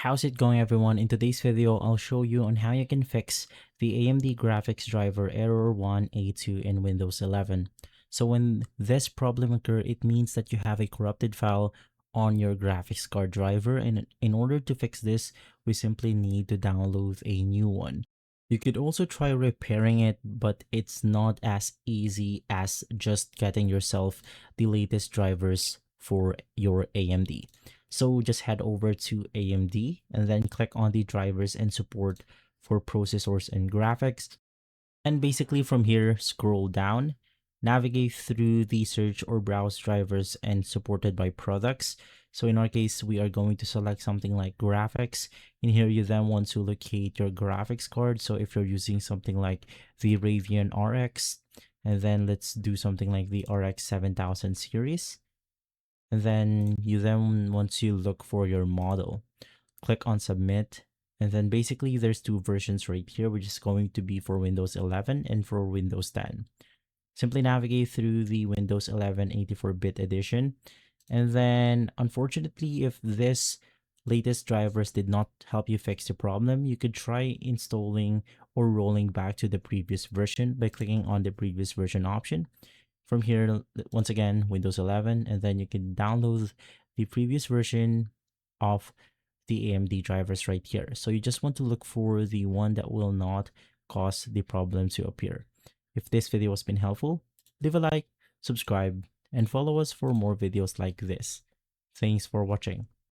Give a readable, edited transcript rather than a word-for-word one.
How's it going, everyone? In today's video, I'll show you on how you can fix the AMD graphics driver error 1A2 in Windows 11. So when this problem occurs, it means that you have a corrupted file on your graphics card driver, and in order to fix this, we simply need to download a new one. You could also try repairing it, but it's not as easy as just getting yourself the latest drivers for your AMD. So just head over to AMD and then click on the drivers and support for processors and graphics. And basically from here, scroll down, navigate through the search or browse drivers and supported by products. So in our case, we are going to select something like graphics. In here, you then want to locate your graphics card. So if you're using something like the Radeon RX, and then let's do something like the RX 7000 series. And then you then want to look for your model. Click on submit. And then basically there's two versions right here, which is going to be for Windows 11 and for Windows 10. Simply navigate through the Windows 11 84-bit edition. And then unfortunately, if this latest drivers did not help you fix the problem, you could try installing or rolling back to the previous version by clicking on the previous version option. From here, once again, Windows 11, and then you can download the previous version of the AMD drivers right here. So you just want to look for the one that will not cause the problem to appear. If this video has been helpful, leave a like, subscribe, and follow us for more videos like this. Thanks for watching.